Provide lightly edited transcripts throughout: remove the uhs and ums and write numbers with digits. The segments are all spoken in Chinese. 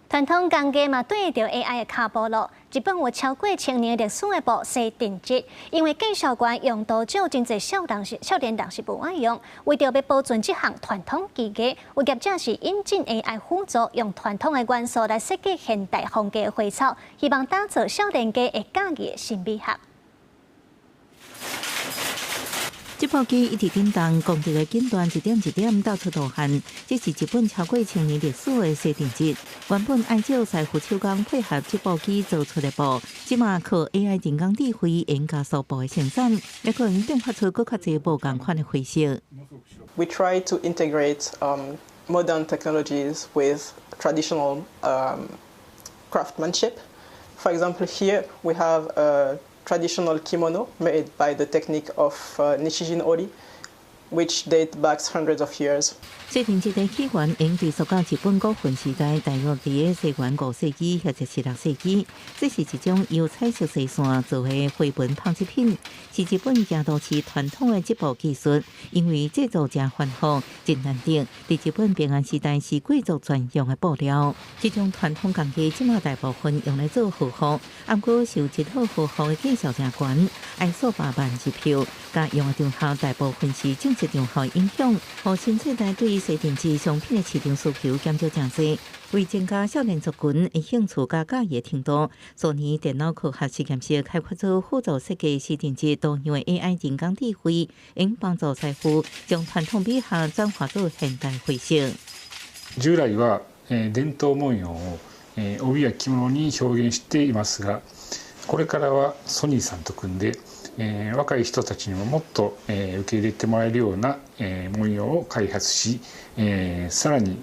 传统工艺嘛对着 AI 的脚步咯。日本有超过1000年历史的布西定制，因为介绍官用度少，真侪少年人是不爱用。为着要保存这项传统技艺，有业者是引进 AI 辅助，用传统的元素来设计现代风格的花草，希望打造少年家会喜艺的新美学。 这部机一直震动，工地的顶端一点一点到处都汗。这是日本超过1000年历史的西定制。原本按照师傅手工配合这部机做出的布，即马靠 AI 人工智慧严加速布的生产，也可能迸发出更较侪无同款的花色。We try to integrate modern technologies with traditional craftsmanship. For example, here we have a traditional kimono made by the technique of Nishijin Ori, which date back hundreds of years. 西定制的起源应追溯到日本古坟时代，大约伫西元5世纪或者是6世纪。这是一种由彩色细线做的花纹纺织品，是日本亚都市传统的织布技术。因为制作真繁复、真难得，伫日本平安时代是贵族专用的布料。这种传统工艺即马大部分用来做护肤，不过受一套护肤的技术真悬，爱数百万一票，甲用的场合大部分是正式场合影响，互新世代对 西定制商品的市场需求减少真多，为增加少年族群的兴趣加喜艺的程度，索尼电脑科学实验室开发出辅助设计西定制多样的 AI 人工智慧，应帮助师傅将传统美学转化做现代花色。従来は伝統文様を帯や着物に表現していますが、これからはソニーさんと組んで 若い人たちにももっと受け入れてもらえるような文様を開発し、さらに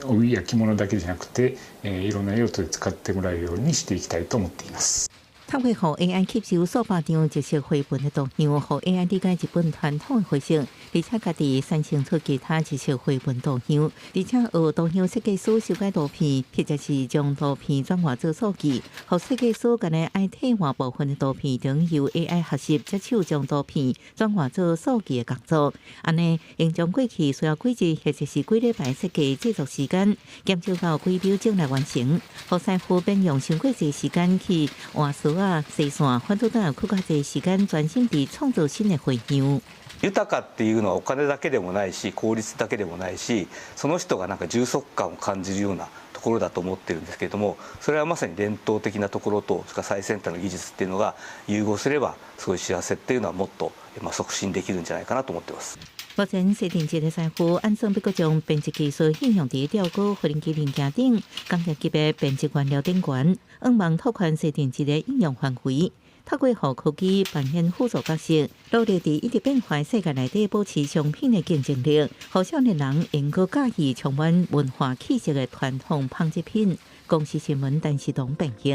帯や着物だけじゃなくていろんな用途で使ってもらえるようにしていきたいと思っています。 透过互 AI 吸收数百张即色绘本的图像，互 AI 理解日本传统的花色，而且家己产生出其他即色绘本图像，而且学图像设计师修改图片，或者是将图片转化做数据，互设计师干呢爱替换部分的图片，等由 AI 学习接手将图片转化做数据的工作。安尼，应将过去需要几日或者是几礼拜设计制作时间，减少到几秒钟来完成，互师傅免用伤过侪时间去换丝 细线，反倒等有更加侪时间专心地创造新的花样。豊かっていうのはお金だけでもないし、効率だけでもないし、その人がなんか充足感を感じるようなところだと思ってるんですけれども、それはまさに伝統的なところとそれから最先端の技術っていうのが融合すれば、すごい幸せっていうのはもっと促進できるんじゃないかなと思ってます。 目前，西定制的师傅按算必须将编织技术应用伫吊钩、无人机零件等工业级别编织原料顶悬，希望拓宽西定制的应用范围。透过互科技扮演辅助角色，努力伫一直变化世界内底保持商品的竞争力，互少年人能够介意充满文化气息的传统纺织品。公司新闻陈时东编译。